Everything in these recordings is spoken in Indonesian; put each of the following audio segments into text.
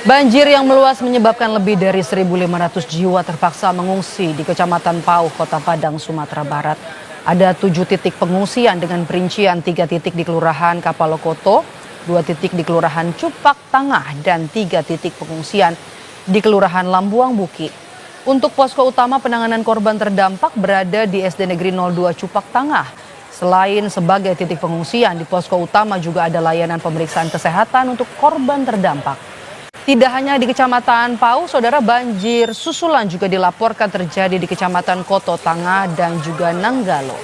Banjir yang meluas menyebabkan lebih dari 1.500 jiwa terpaksa mengungsi di Kecamatan Pauh, Kota Padang, Sumatera Barat. Ada 7 titik pengungsian dengan perincian 3 titik di Kelurahan Kapalokoto, 2 titik di Kelurahan Cupak Tangah, dan 3 titik pengungsian di Kelurahan Lambuang Bukit. Untuk posko utama penanganan korban terdampak berada di SD Negeri 02 Cupak Tangah. Selain sebagai titik pengungsian, di posko utama juga ada layanan pemeriksaan kesehatan untuk korban terdampak. Tidak hanya di Kecamatan Pauh, saudara, banjir susulan juga dilaporkan terjadi di Kecamatan Koto Tangah dan juga Nanggalo.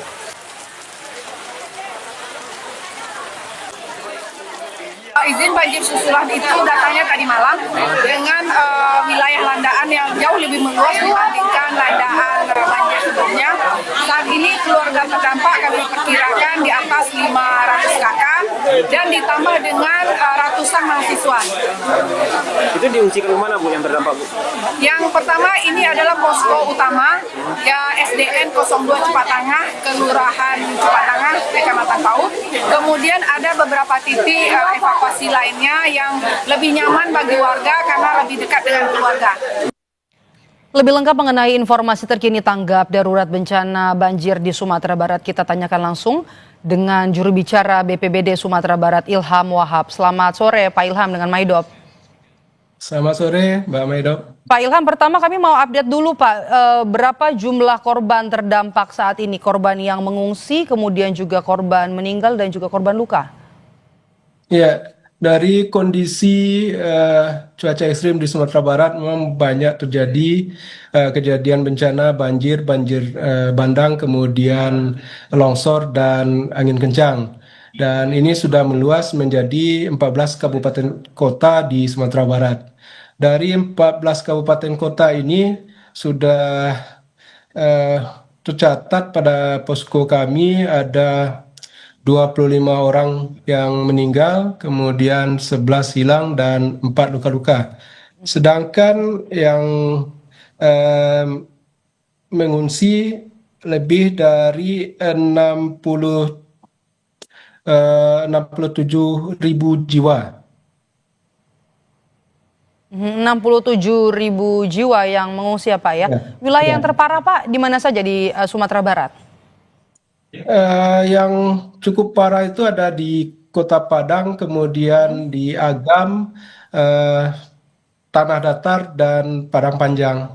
Izin banjir susulan itu datangnya tadi malam dengan wilayah landaan yang jauh lebih meluas dibandingkan landaan banjir sebelumnya. Saat ini keluarga terdampak kami perkirakan di atas 500 kakak dan ditambah dengan ratusan mahasiswa. Itu diungsikan ke mana, Bu, yang terdampak, Bu? Yang pertama ini adalah posko utama ya SDN 02 Cipatangah, Kelurahan Cipatangah, Kecamatan Pauh. Kemudian ada beberapa titik evakuasi lainnya yang lebih nyaman bagi warga karena lebih dekat dengan keluarga. Lebih lengkap mengenai informasi terkini tanggap darurat bencana banjir di Sumatera Barat, kita tanyakan langsung dengan juru bicara BPBD Sumatera Barat, Ilham Wahab. Selamat sore Pak Ilham dengan Maidop. Selamat sore Mbak Maidop. Pak Ilham, pertama kami mau update dulu Pak, berapa jumlah korban terdampak saat ini? Korban yang mengungsi, kemudian juga korban meninggal dan juga korban luka? Ya, dari kondisi cuaca ekstrim di Sumatera Barat memang banyak terjadi kejadian bencana banjir bandang, kemudian longsor dan angin kencang. Dan ini sudah meluas menjadi 14 kabupaten kota di Sumatera Barat. Dari 14 kabupaten kota ini sudah tercatat pada posko kami ada 25 orang yang meninggal, kemudian 11 hilang dan 4 luka-luka. Sedangkan yang mengungsi lebih dari 67.000 jiwa. 67.000 jiwa yang mengungsi ya Pak ya. Wilayah yang terparah Pak di mana saja di Sumatera Barat? Yang cukup parah itu ada di Kota Padang, kemudian di Agam, Tanah Datar, dan Padang Panjang.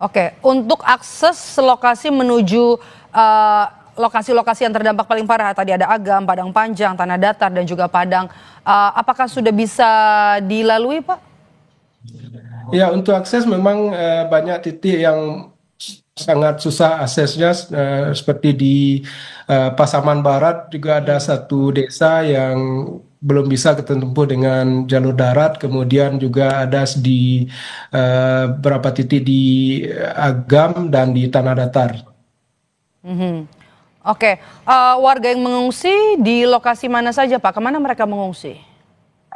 Oke, untuk akses lokasi menuju lokasi-lokasi yang terdampak paling parah, tadi ada Agam, Padang Panjang, Tanah Datar, dan juga Padang. Apakah sudah bisa dilalui Pak? Ya, untuk akses memang banyak titik yang sangat susah aksesnya, seperti di Pasaman Barat juga ada satu desa yang belum bisa ketempuh dengan jalur darat, kemudian juga ada di beberapa titik di Agam dan di Tanah Datar. Oke, warga yang mengungsi di lokasi mana saja Pak? Kemana mereka mengungsi?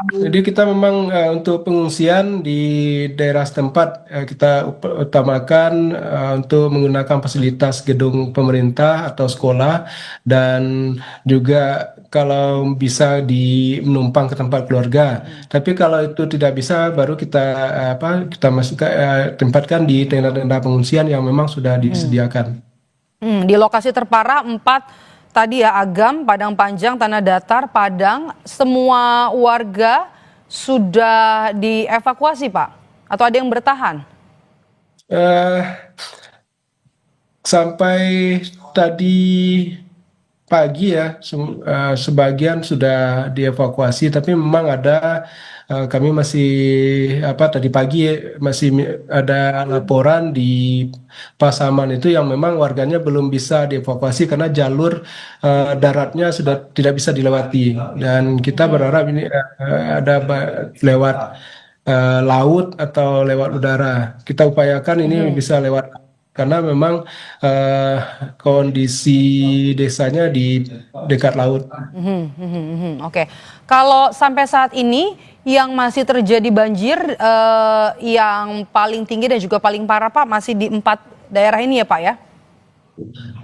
Jadi kita memang untuk pengungsian di daerah setempat kita utamakan untuk menggunakan fasilitas gedung pemerintah atau sekolah, dan juga kalau bisa menumpang ke tempat keluarga. Tapi kalau itu tidak bisa, baru kita tempatkan di tenda-tenda pengungsian yang memang sudah disediakan. Di lokasi terparah 4 tadi ya, Agam, Padang Panjang, Tanah Datar, Padang, semua warga sudah dievakuasi Pak? Atau ada yang bertahan? Sampai tadi pagi ya, sebagian sudah dievakuasi, tapi memang ada kami masih tadi pagi masih ada laporan di Pasaman itu yang memang warganya belum bisa dievakuasi karena jalur daratnya sudah tidak bisa dilewati, dan kita berharap ini ada lewat laut atau lewat udara. Kita upayakan ini bisa lewat, karena memang kondisi desanya di dekat laut. Oke, kalau sampai saat ini yang masih terjadi banjir yang paling tinggi dan juga paling parah Pak masih di 4 daerah ini ya Pak ya?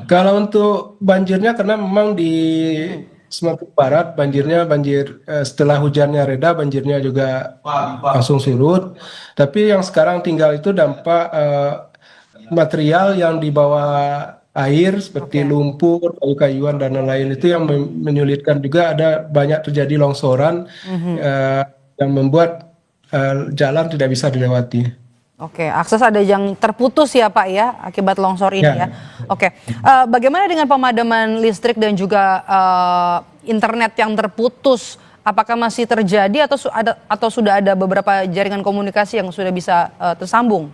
Kalau untuk banjirnya, karena memang di Sumatera Barat banjir setelah hujannya reda banjirnya juga langsung surut. Tapi yang sekarang tinggal itu dampak material yang dibawa air seperti Oke. lumpur, kayu-kayuan dan lain-lain itu yang menyulitkan juga ada banyak terjadi longsoran Mhm. eh, yang membuat jalan tidak bisa dilewati. Oke, akses ada yang terputus ya Pak ya akibat longsor ini ya. Ya. Oke, bagaimana dengan pemadaman listrik dan juga internet yang terputus? Apakah masih terjadi atau sudah ada beberapa jaringan komunikasi yang sudah bisa tersambung?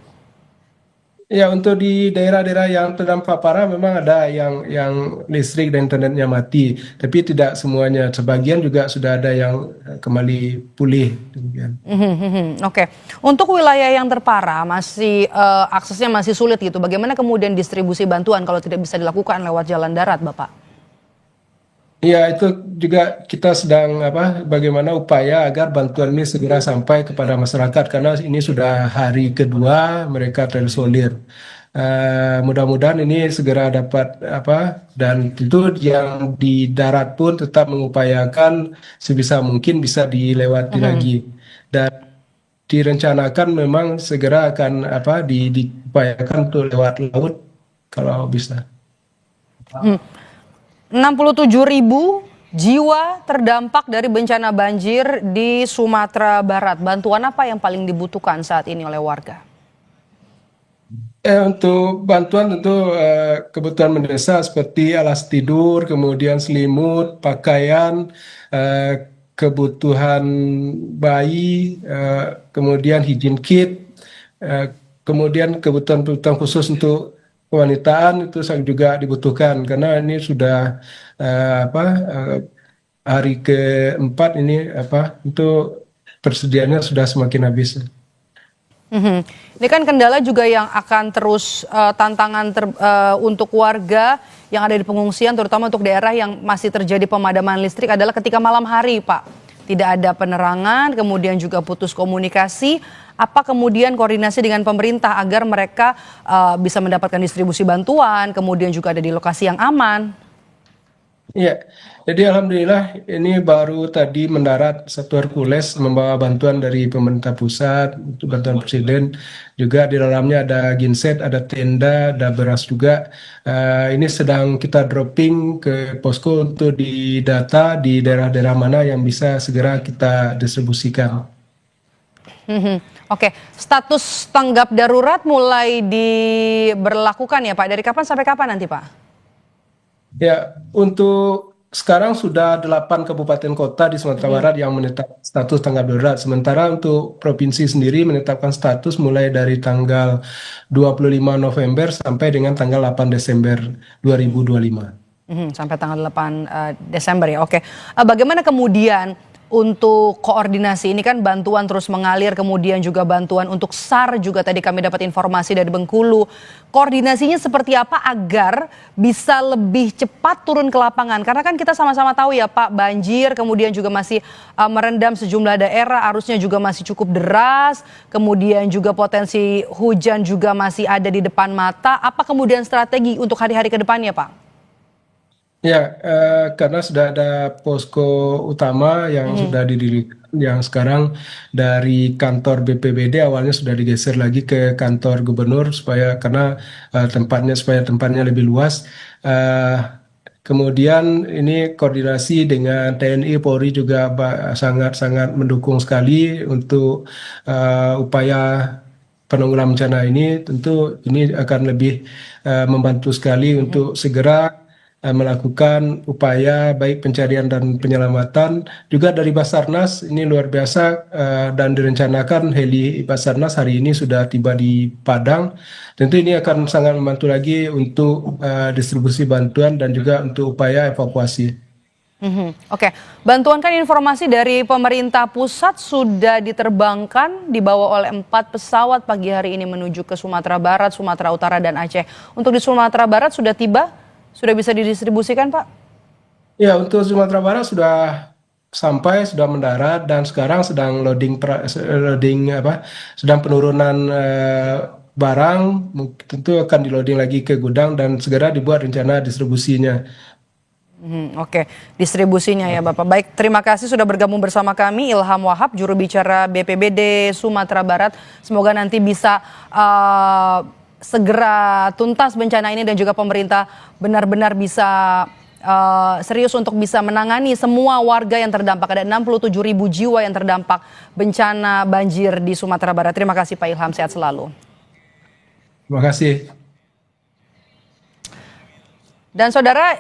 Ya, untuk di daerah-daerah yang terdampak parah memang ada yang listrik dan internetnya mati, tapi tidak semuanya. Sebagian juga sudah ada yang kembali pulih. Demikian. Oke, untuk wilayah yang terparah masih aksesnya masih sulit gitu. Bagaimana kemudian distribusi bantuan kalau tidak bisa dilakukan lewat jalan darat, Bapak? Ya, itu juga kita sedang bagaimana upaya agar bantuan ini segera sampai kepada masyarakat karena ini sudah hari kedua mereka terisolir. Mudah-mudahan ini segera dapat dan tentu yang di darat pun tetap mengupayakan sebisa mungkin bisa dilewati lagi dan direncanakan memang segera akan diupayakan untuk lewat laut kalau bisa. 67.000 jiwa terdampak dari bencana banjir di Sumatera Barat. Bantuan apa yang paling dibutuhkan saat ini oleh warga? Untuk bantuan tentu kebutuhan mendesak seperti alas tidur, kemudian selimut, pakaian, kebutuhan bayi, kemudian hygiene kit, eh, kemudian kebutuhan-kebutuhan khusus untuk kewanitaan itu juga dibutuhkan karena ini sudah hari keempat ini untuk persediaannya sudah semakin habis. Mhm. Ini kan kendala juga yang akan terus tantangan untuk warga yang ada di pengungsian, terutama untuk daerah yang masih terjadi pemadaman listrik adalah ketika malam hari, Pak. Tidak ada penerangan, kemudian juga putus komunikasi. Apa kemudian koordinasi dengan pemerintah agar mereka bisa mendapatkan distribusi bantuan, kemudian juga ada di lokasi yang aman? Iya, jadi alhamdulillah ini baru tadi mendarat satu Hercules membawa bantuan dari pemerintah pusat, untuk bantuan presiden. Juga di dalamnya ada genset, ada tenda, ada beras juga. Ini sedang kita dropping ke posko untuk didata di daerah-daerah mana yang bisa segera kita distribusikan. Mhm. Oke, status tanggap darurat mulai diberlakukan ya Pak. Dari kapan sampai kapan nanti Pak? Ya, untuk sekarang sudah 8 kabupaten kota di Sumatera Barat yang menetapkan status tanggap darurat. Sementara untuk provinsi sendiri menetapkan status mulai dari tanggal 25 November sampai dengan tanggal 8 Desember 2025. Sampai tanggal 8 Desember ya. Oke. Bagaimana kemudian untuk koordinasi ini kan bantuan terus mengalir, kemudian juga bantuan untuk SAR juga tadi kami dapat informasi dari Bengkulu. Koordinasinya seperti apa agar bisa lebih cepat turun ke lapangan? Karena kan kita sama-sama tahu ya Pak, banjir kemudian juga masih merendam sejumlah daerah, arusnya juga masih cukup deras, kemudian juga potensi hujan juga masih ada di depan mata. Apa kemudian strategi untuk hari-hari ke depannya Pak? Ya, karena sudah ada posko utama yang sudah didirikan, yang sekarang dari kantor BPBD awalnya sudah digeser lagi ke kantor gubernur karena supaya tempatnya lebih luas. Kemudian ini koordinasi dengan TNI, Polri juga sangat-sangat mendukung sekali untuk upaya penanggulangan bencana ini. Tentu ini akan lebih membantu sekali untuk segera melakukan upaya baik pencarian dan penyelamatan juga dari Basarnas ini luar biasa dan direncanakan heli Basarnas hari ini sudah tiba di Padang. Tentu ini akan sangat membantu lagi untuk distribusi bantuan dan juga untuk upaya evakuasi. Oke, bantuan kan informasi dari pemerintah pusat sudah diterbangkan dibawa oleh 4 pesawat pagi hari ini menuju ke Sumatera Barat, Sumatera Utara dan Aceh. Untuk di Sumatera Barat sudah tiba? Sudah bisa didistribusikan, Pak? Ya, untuk Sumatera Barat sudah sampai, sudah mendarat dan sekarang sedang sedang penurunan barang. Tentu akan di loading lagi ke gudang dan segera dibuat rencana distribusinya. Oke, distribusinya ya Bapak. Baik, terima kasih sudah bergabung bersama kami Ilham Wahab, juru bicara BPBD Sumatera Barat. Semoga nanti bisa segera tuntas bencana ini dan juga pemerintah benar-benar bisa serius untuk bisa menangani semua warga yang terdampak. Ada 67.000 jiwa yang terdampak bencana banjir di Sumatera Barat. Terima kasih Pak Ilham, sehat selalu. Terima kasih. Dan saudara,